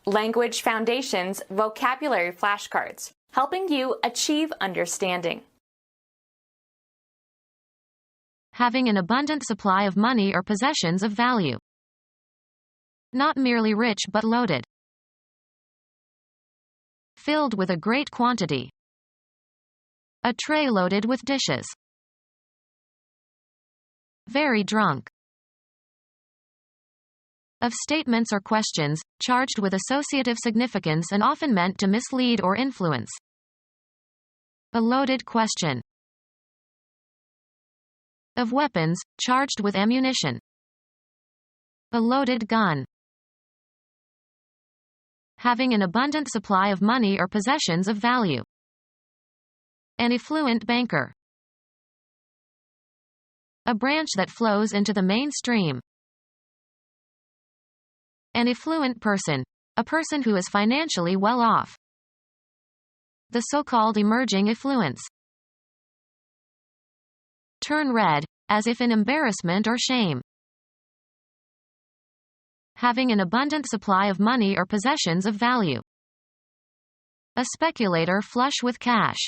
Language Foundations Vocabulary Flashcards, helping you achieve understanding. Having an abundant supply of money or possessions of value. Not merely rich but loaded. Filled with a great quantity. A tray loaded with dishes. Very drunk. Of statements or questions, charged with associative significance and often meant to mislead or influence. A loaded question. Of weapons, charged with ammunition. A loaded gun. Having an abundant supply of money or possessions of value. An affluent banker. A branch that flows into the main stream. An affluent person. A person who is financially well off. The so-called emerging affluents. Turn red, as if in embarrassment or shame. Having an abundant supply of money or possessions of value. A speculator flush with cash.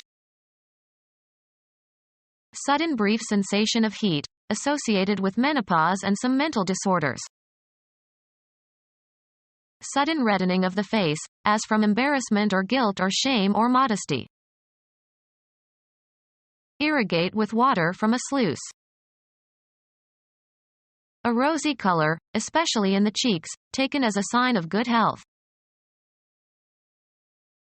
Sudden brief sensation of heat, associated with menopause and some mental disorders. Sudden reddening of the face, as from embarrassment or guilt or shame or modesty. Irrigate with water from a sluice. A rosy color, especially in the cheeks, taken as a sign of good health.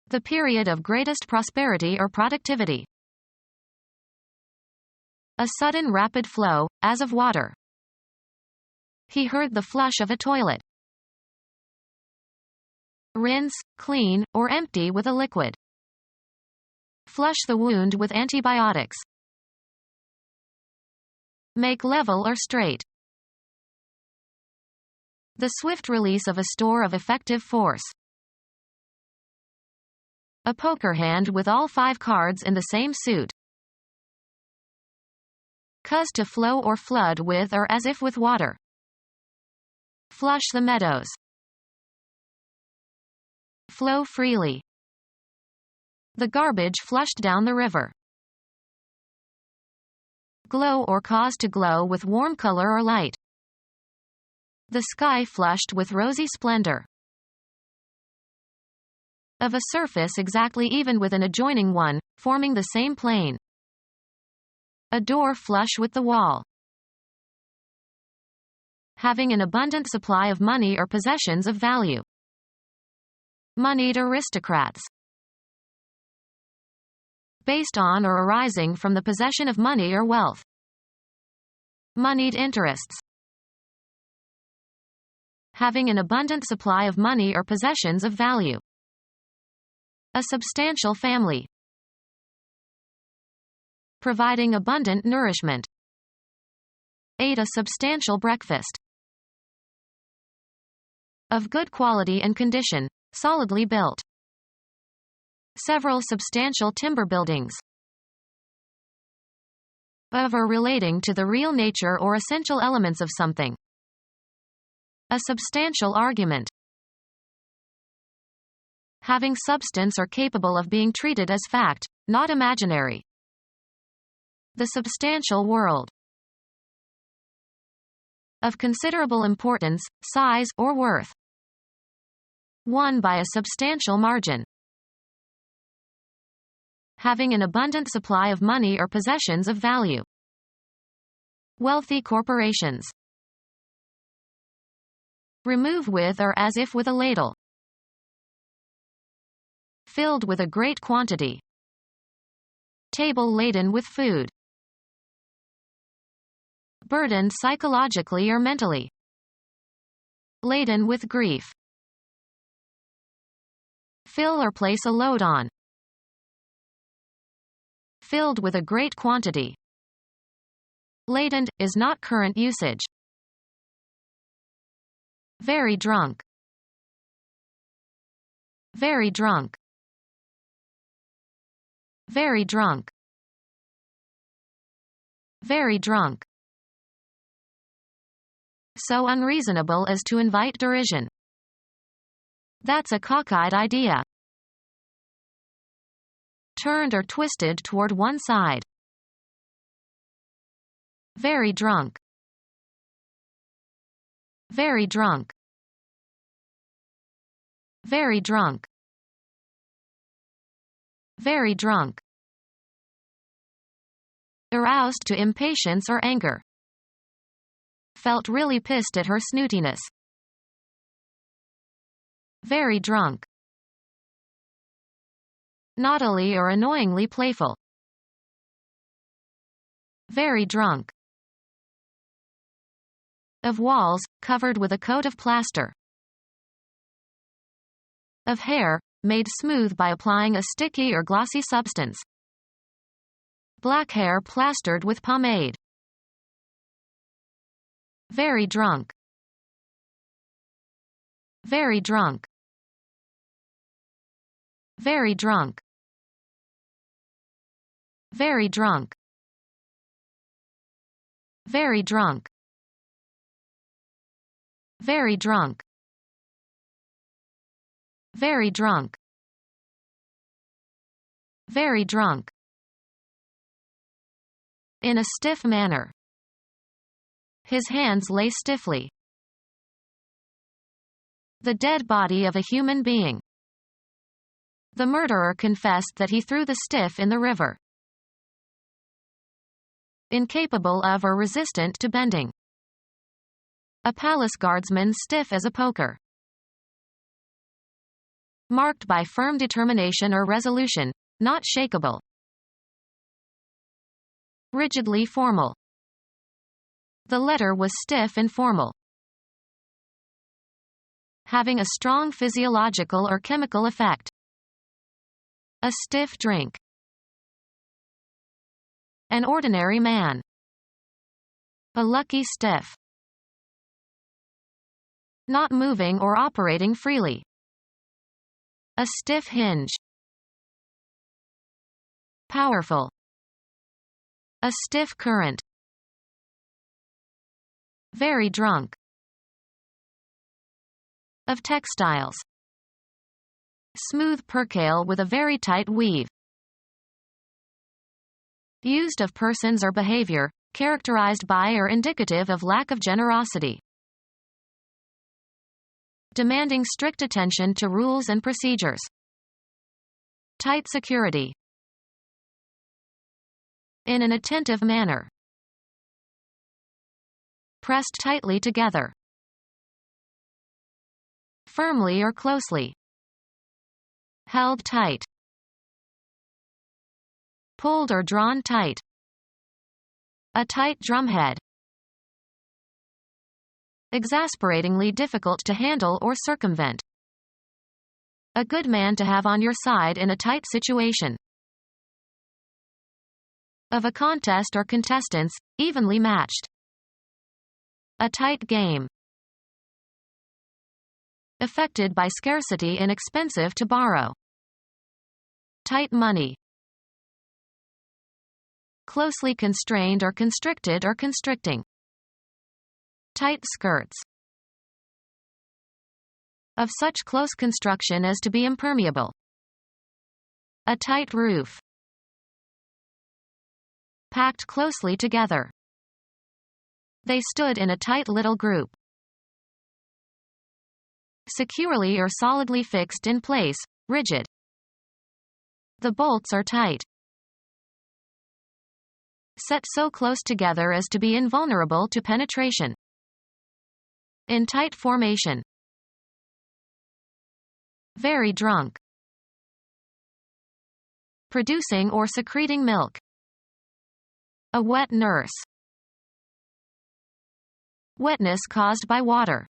The period of greatest prosperity or productivity. A sudden rapid flow, as of water. He heard the flush of a toilet. Rinse, clean, or empty with a liquid. Flush the wound with antibiotics. Make level or straight. The swift release of a store of effective force. A poker hand with all 5 cards in the same suit. Cause to flow or flood with or as if with water. Flush the meadows. Flow freely. The garbage flushed down the river. Glow or cause to glow with warm color or light. The sky flushed with rosy splendor. Of a surface exactly even with an adjoining one, forming the same plane. A door flush with the wall. Having an abundant supply of money or possessions of value. Moneyed aristocrats. Based on or arising from the possession of money or wealth. Moneyed interests. Having an abundant supply of money or possessions of value. A substantial family. Providing abundant nourishment. Ate a substantial breakfast. Of good quality and condition, solidly built. Several substantial timber buildings. Of or relating to the real nature or essential elements of something. A substantial argument. Having substance or capable of being treated as fact, not imaginary. The substantial world. Of considerable importance, size, or worth. Won by a substantial margin. Having an abundant supply of money or possessions of value. Wealthy corporations. Remove with or as if with a ladle. Filled with a great quantity. Table laden with food. Burdened psychologically or mentally. Laden with grief. Fill or place a load on. Filled with a great quantity. Laden is not current usage. Very drunk. Very drunk. Very drunk. Very drunk. So unreasonable as to invite derision. That's a cockeyed idea. Turned or twisted toward one side. Very drunk. Very drunk. Very drunk. Very drunk. Aroused to impatience or anger. Felt really pissed at her snootiness. Very drunk. Naughtily or annoyingly playful. Very drunk. Of walls, covered with a coat of plaster. Of hair, made smooth by applying a sticky or glossy substance. Black hair plastered with pomade. Very drunk. Very drunk. Very drunk. Very drunk. Very drunk. Very drunk. Very drunk. Very drunk. In a stiff manner. His hands lay stiffly. The dead body of a human being. The murderer confessed that he threw the stiff in the river. Incapable of or resistant to bending. A palace guardsman stiff as a poker. Marked by firm determination or resolution, not shakeable. Rigidly formal. The letter was stiff and formal. Having a strong physiological or chemical effect. A stiff drink. An ordinary man. A lucky stiff. Not moving or operating freely. A stiff hinge. Powerful. A stiff current. Very drunk. Of textiles. Smooth percale with a very tight weave. Used of persons or behavior, characterized by or indicative of lack of generosity. Demanding strict attention to rules and procedures. Tight security. In an attentive manner. Pressed tightly together. Firmly or closely. Held tight. Pulled or drawn tight. A tight drumhead. Exasperatingly difficult to handle or circumvent. A good man to have on your side in a tight situation. Of a contest or contestants, evenly matched. A tight game. Affected by scarcity and expensive to borrow. Tight money. Closely constrained or constricted or constricting. Tight skirts. Of such close construction as to be impermeable. A tight roof. Packed closely together. They stood in a tight little group. Securely or solidly fixed in place, rigid. The bolts are tight. Set so close together as to be invulnerable to penetration. In tight formation. Very drunk. Producing or secreting milk. A wet nurse. Wetness caused by water.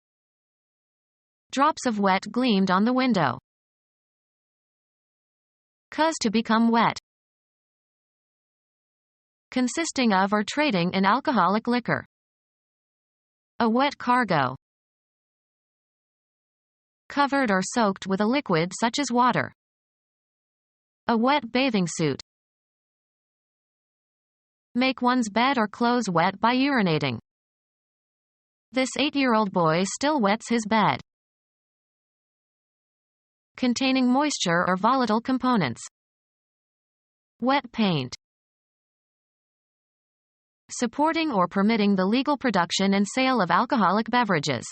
Drops of wet gleamed on the window. Cause to become wet. Consisting of or trading in alcoholic liquor. A wet cargo. Covered or soaked with a liquid such as water. A wet bathing suit. Make one's bed or clothes wet by urinating. This 8-year-old boy still wets his bed. containing moisture or volatile components. Wet paint. Supporting or permitting the legal production and sale of alcoholic beverages.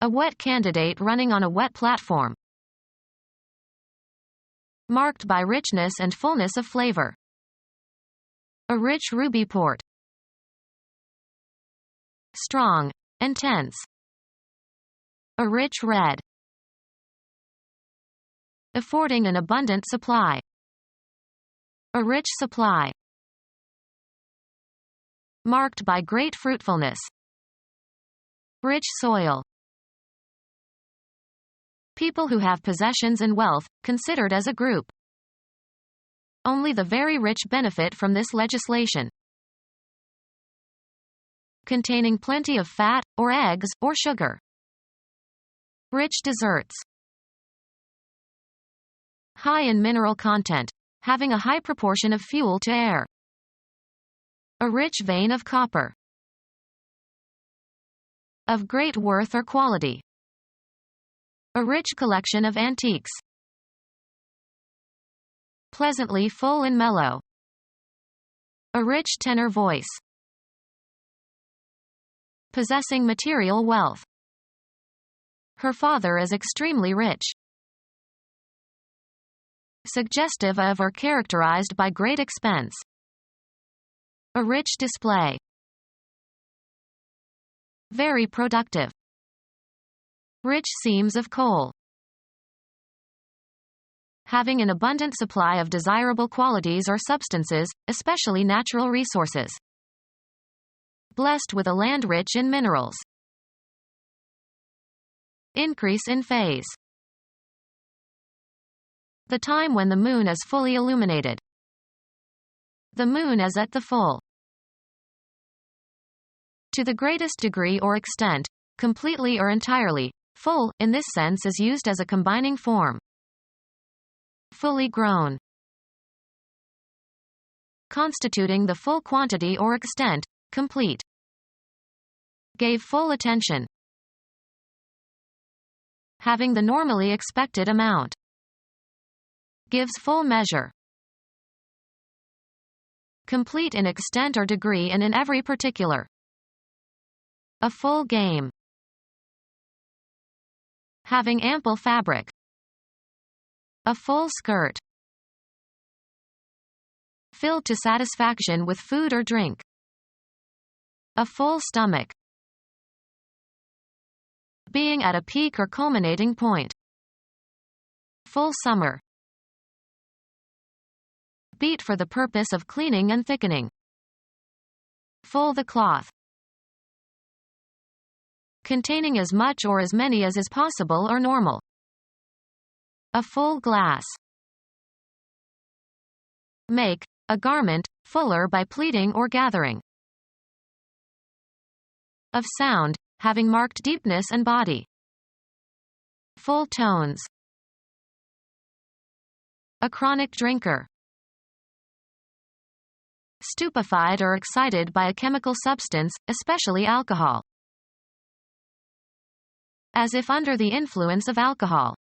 A wet candidate running on a wet platform. Marked by richness and fullness of flavor. A rich ruby port. Strong, intense. A rich red. Affording an abundant supply. A rich supply. Marked by great fruitfulness. Rich soil. People who have possessions and wealth, considered as a group. Only the very rich benefit from this legislation. Containing plenty of fat, or eggs, or sugar. Rich desserts. High in mineral content, having a high proportion of fuel to air. A rich vein of copper. Of great worth or quality. A rich collection of antiques. Pleasantly full and mellow. A rich tenor voice. Possessing material wealth. Her father is extremely rich. Suggestive of or characterized by great expense. A rich display. Very productive. Rich seams of coal. Having an abundant supply of desirable qualities or substances, especially natural resources. Blessed with a land rich in minerals. Increase in phase. The time when the moon is fully illuminated. The moon is at the full. To the greatest degree or extent, completely or entirely, full, in this sense is used as a combining form. Fully grown. Constituting the full quantity or extent, complete. Gave full attention. Having the normally expected amount. Gives full measure. Complete in extent or degree and in every particular. A full game. Having ample fabric. A full skirt. Filled to satisfaction with food or drink. A full stomach. Being at a peak or culminating point. Full summer. Beat for the purpose of cleaning and thickening. Full the cloth. Containing as much or as many as is possible or normal. A full glass. Make, a garment, fuller by pleating or gathering. Of sound, having marked deepness and body. Full tones. A chronic drinker. Stupefied or excited by a chemical substance, especially alcohol. As if under the influence of alcohol.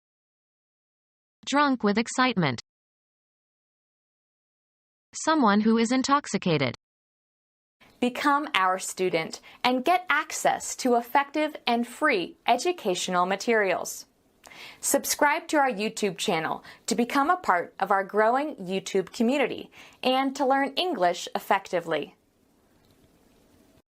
Drunk with excitement. Someone who is intoxicated. Become our student and get access to effective and free educational materials. Subscribe to our YouTube channel to become a part of our growing YouTube community and to learn English effectively.